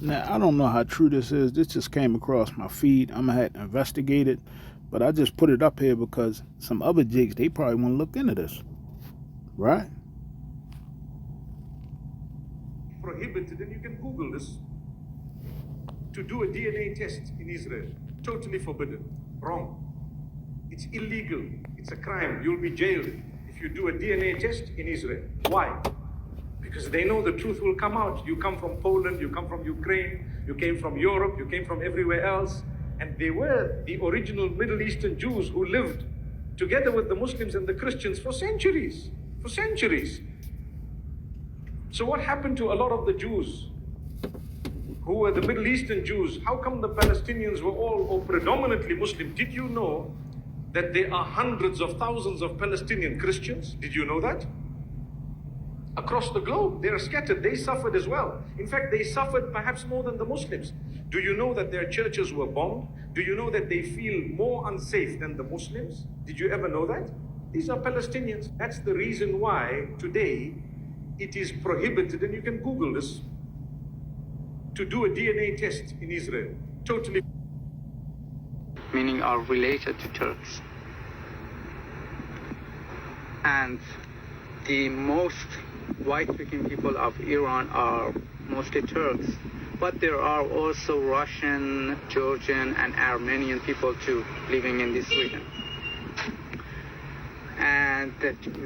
Now, I don't know how true this is. This just came across my feed. I'm going to have to investigate it. But I just put it up here because some other jigs, they probably want to look into this. Right? Prohibited, and you can Google this, to do a DNA test in Israel. Totally forbidden. Wrong. It's illegal. It's a crime. You'll be jailed if you do a DNA test in Israel. Why? Because they know the truth will come out. You come from Poland, you come from Ukraine, you came from Europe, you came from everywhere else. And they were the original Middle Eastern Jews who lived together with the Muslims and the Christians for centuries. For centuries. So what happened to a lot of the Jews who were the Middle Eastern Jews? How come the Palestinians were all or predominantly Muslim? Did you know that there are hundreds of thousands of Palestinian Christians? Did you know that? Across the globe, they are scattered. They suffered as well. In fact, they suffered perhaps more than the Muslims. Do you know that their churches were bombed? Do you know that they feel more unsafe than the Muslims? Did you ever know that? These are Palestinians. That's the reason why today it is prohibited, and you can Google this, to do a DNA test in Israel. Totally. Meaning are related to Turks. And the most white-looking people of Iran are mostly Turks. But there are also Russian, Georgian, and Armenian people too living in this region. And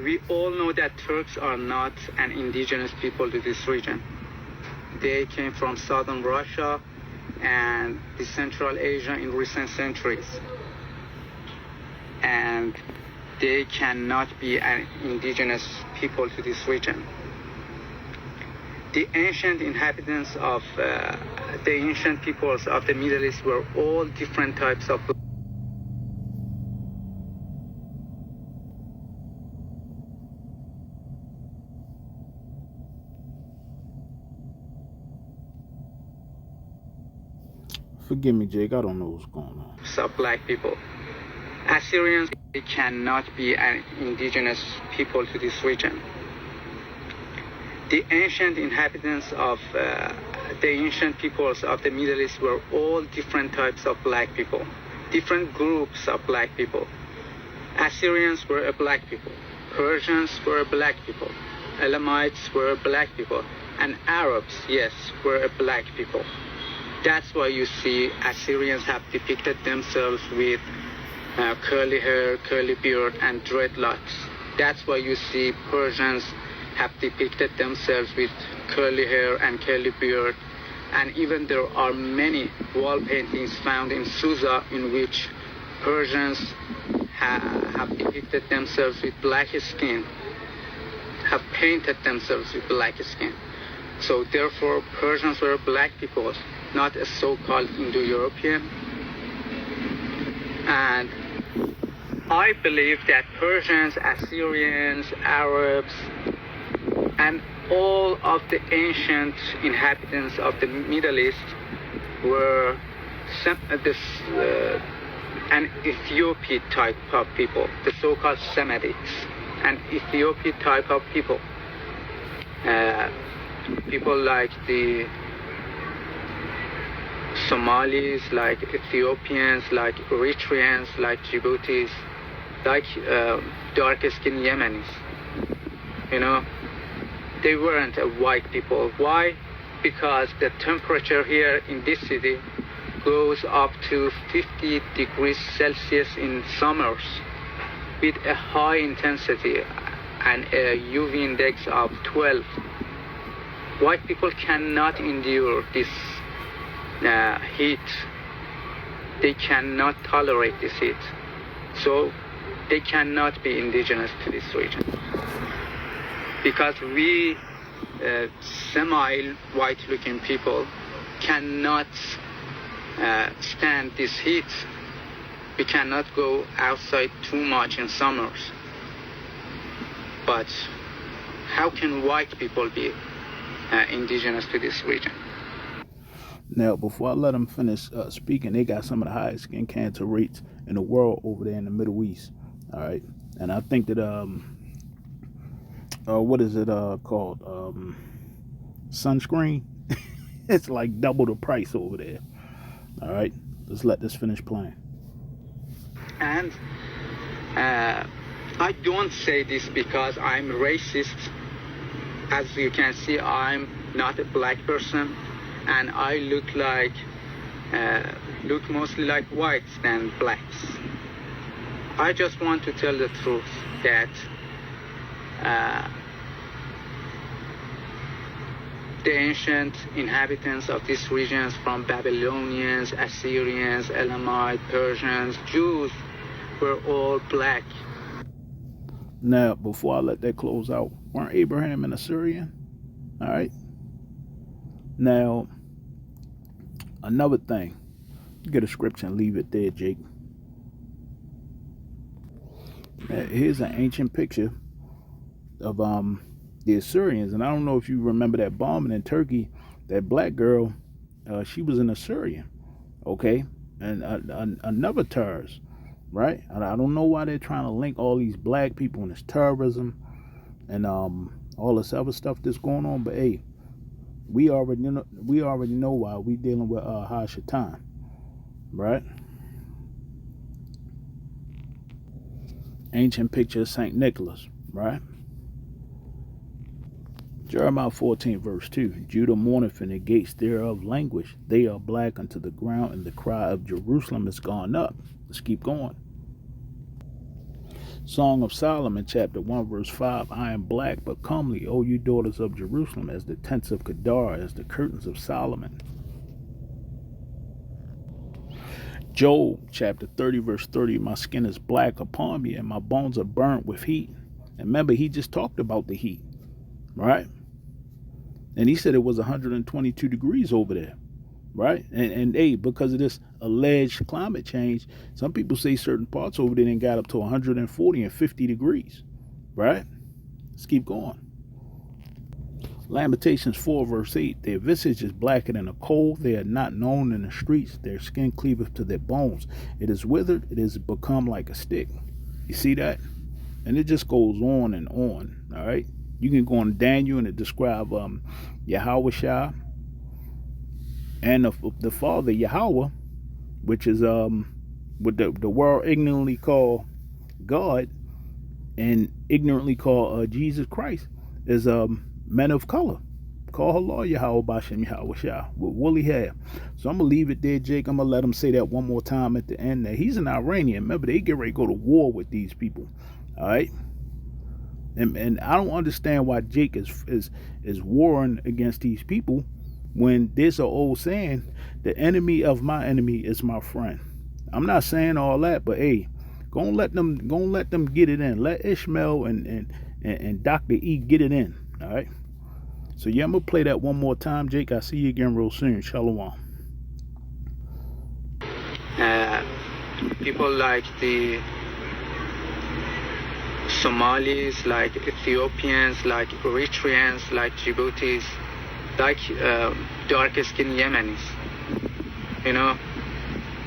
we all know that Turks are not an indigenous people to this region. They came from southern Russia and the Central Asia in recent centuries. And they cannot be an indigenous people to this region. The ancient inhabitants of the ancient peoples of the Middle East were all different types of. Forgive me, Jake. I don't know what's going on. Black people. Assyrians, they cannot be an indigenous people to this region. The ancient inhabitants of the ancient peoples of the Middle East were all different types of black people, different groups of black people. Assyrians were a black people, Persians were a black people, Elamites were a black people, and Arabs, yes, were a black people. That's why you see Assyrians have depicted themselves with curly hair, curly beard, and dreadlocks. That's why you see Persians have depicted themselves with curly hair and curly beard. And even there are many wall paintings found in Susa in which Persians have depicted themselves with black skin, have painted themselves with black skin. So therefore, Persians were black people, not a so-called Indo-European. And I believe that Persians, Assyrians, Arabs, and all of the ancient inhabitants of the Middle East were an Ethiopian type of people, the so-called Semites, an Ethiopian type of people. People like the Somalis, like Ethiopians, like Eritreans, like Djiboutis, like dark-skinned Yemenis. You know, they weren't a white people. Why? Because the temperature here in this city goes up to 50 degrees Celsius in summers with a high intensity and a UV index of 12. White people cannot endure this heat. They cannot tolerate this heat. So they cannot be indigenous to this region. Because we semi-white looking people cannot stand this heat. We cannot go outside too much in summers. But how can white people be indigenous to this region? Now, before I let them finish speaking, they got some of the highest skin cancer rates in the world over there in the Middle East. All right, and I think that what is it called? Sunscreen. It's like double the price over there. All right, let's let this finish playing. And I don't say this because I'm racist. As you can see, I'm not a black person, and I look mostly like whites than blacks. I just want to tell the truth that the ancient inhabitants of these regions, from Babylonians, Assyrians, Elamite, Persians, Jews, were all black. Now, before I let that close out, weren't Abraham an Assyrian? All right. Now, another thing, get a scripture and leave it there, Jake. Here's an ancient picture of the Assyrians, and I don't know if you remember that bombing in Turkey. That black girl, she was an Assyrian, okay, and another terrorist, right? And I don't know why they're trying to link all these black people and this terrorism and all this other stuff that's going on. But hey, we already know why we dealing with Hashatan, right? Ancient picture of Saint Nicholas, right? Jeremiah 14 verse 2. Judah mourneth, and the gates thereof languish. They are black unto the ground, and the cry of Jerusalem is gone up. Let's keep going. Song of Solomon, chapter 1, verse 5. I am black but comely, O you daughters of Jerusalem, as the tents of Kedar, as the curtains of Solomon. Job, chapter 30, verse 30. My skin is black upon me, and my bones are burnt with heat. And remember, he just talked about the heat, right? And he said it was 122 degrees over there, right? And hey, because of this alleged climate change, some people say certain parts over there got up to 140 and 50 degrees, right? Let's keep going. Lamentations 4 verse 8. Their visage is blacker than a coal. They are not known in the streets. Their skin cleaveth to their bones. It is withered. It is become like a stick. You see that? And it just goes on and on, all right? You can go on Daniel and it describe Yahweh and the Father Yahweh, which is what the world ignorantly call God and ignorantly call Jesus Christ, is men of color. Call Allah Yahweh Bashem Yahweh Shah with woolly hair. So I'm gonna leave it there, Jake. I'm gonna let him say that one more time at the end. That he's an Iranian. Remember, they get ready to go to war with these people. All right. And I don't understand why Jake is warring against these people when there's an old saying, the enemy of my enemy is my friend. I'm not saying all that, but hey, go and let them get it in. Let Ishmael and Dr. E get it in. All right. So yeah, I'm gonna play that one more time, Jake. I'll see you again real soon. Shalom. People like the Somalis, like Ethiopians, like Eritreans, like Djiboutis, like dark-skinned Yemenis. You know,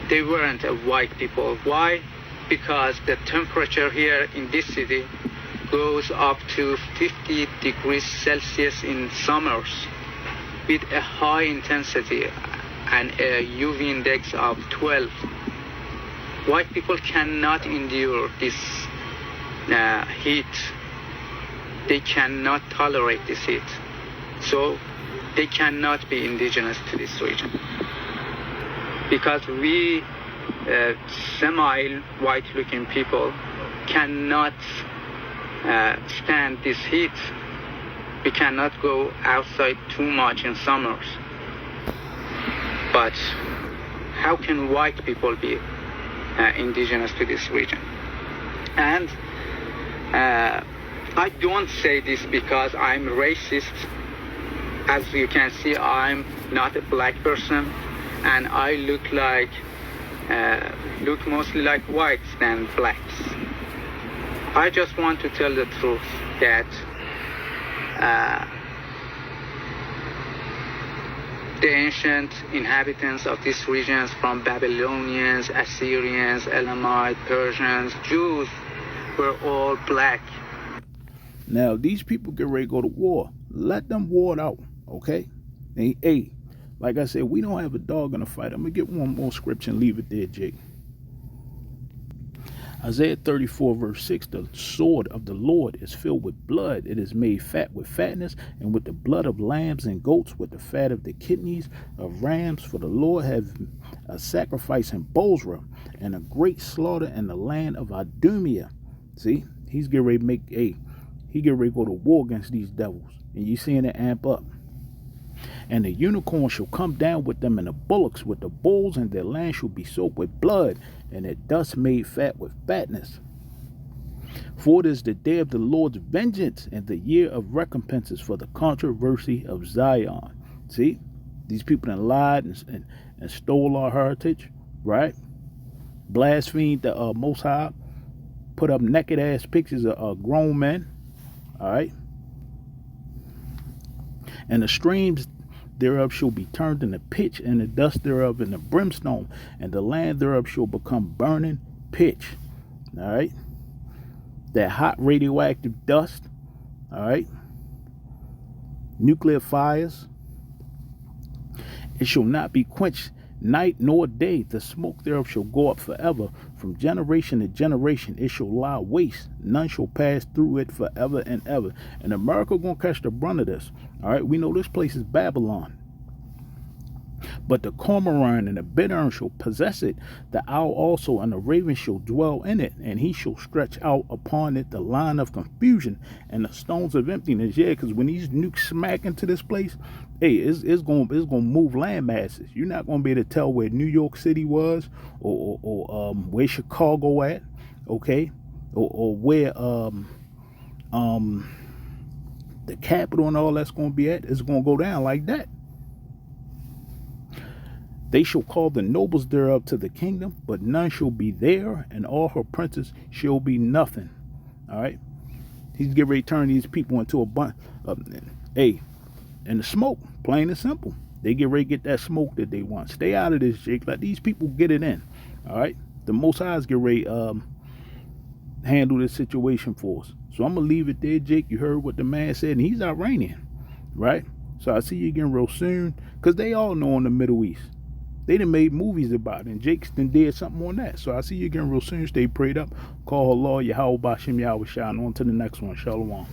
they weren't white people. Why? Because the temperature here in this city goes up to 50 degrees Celsius in summers with a high intensity and a UV index of 12. White people cannot endure this heat. They cannot tolerate this heat. So they cannot be indigenous to this region. Because we semi-white looking people cannot stand this heat. We cannot go outside too much in summers. But how can white people be indigenous to this region? And I don't say this because I'm racist. As you can see, I'm not a black person, and I look mostly like whites than blacks. I just want to tell the truth that The ancient inhabitants of these regions, from Babylonians, Assyrians, Elamites, Persians, Jews, were all black. Now, these people get ready to go to war. Let them war it out, okay? Hey, like I said, we don't have a dog in the fight. I'm going to get one more scripture and leave it there, Jake. Isaiah 34 verse 6, the sword of the Lord is filled with blood. It is made fat with fatness, and with the blood of lambs and goats, with the fat of the kidneys of rams. For the Lord have a sacrifice in Bozrah, and a great slaughter in the land of Idumea. See, he's getting ready to make he get ready to go to war against these devils. And you seeing it amp up. And the unicorn shall come down with them, and the bullocks with the bulls, and their land shall be soaked with blood, and their dust made fat with fatness. For it is the day of the Lord's vengeance, and the year of recompenses for the controversy of Zion. See, these people that lied and stole our heritage, right? Blasphemed the Most High, put up naked ass pictures of grown men, all right? And the streams thereof shall be turned into pitch, and the dust thereof into brimstone, and the land thereof shall become burning pitch. All right, that hot radioactive dust. All right, nuclear fires. It shall not be quenched night nor day. The smoke thereof shall go up forever. From generation to generation it shall lie waste. None shall pass through it forever and ever. And America gonna catch the brunt of this. All right, we know this place is Babylon. But the cormorant and the bittern shall possess it, the owl also, and the raven shall dwell in it, and he shall stretch out upon it the line of confusion and the stones of emptiness. Yeah, because when these nukes smack into this place, hey, it's gonna move land masses. You're not gonna be able to tell where New York City was, or where Chicago at, okay, or where the capital and all that's gonna be at. It's gonna go down like that. They shall call the nobles thereof to the kingdom, but none shall be there, and all her princes shall be nothing. All right, he's getting ready to turn these people into a bunch of, and the smoke, plain and simple. They get ready to get that smoke that they want. Stay out of this, Jake. Let these people get it in. All right, the Most High's get ready handle this situation for us. So I'm gonna leave it there, Jake. You heard what the man said, and he's Iranian, right? So I see you again real soon, because they all know in the Middle East. They done made movies about it, and Jake's done did something on that. So I see you again real soon. Stay prayed up. Call Allah, Yahweh, Bashem, Yahweh, Shine. On to the next one. Shalom.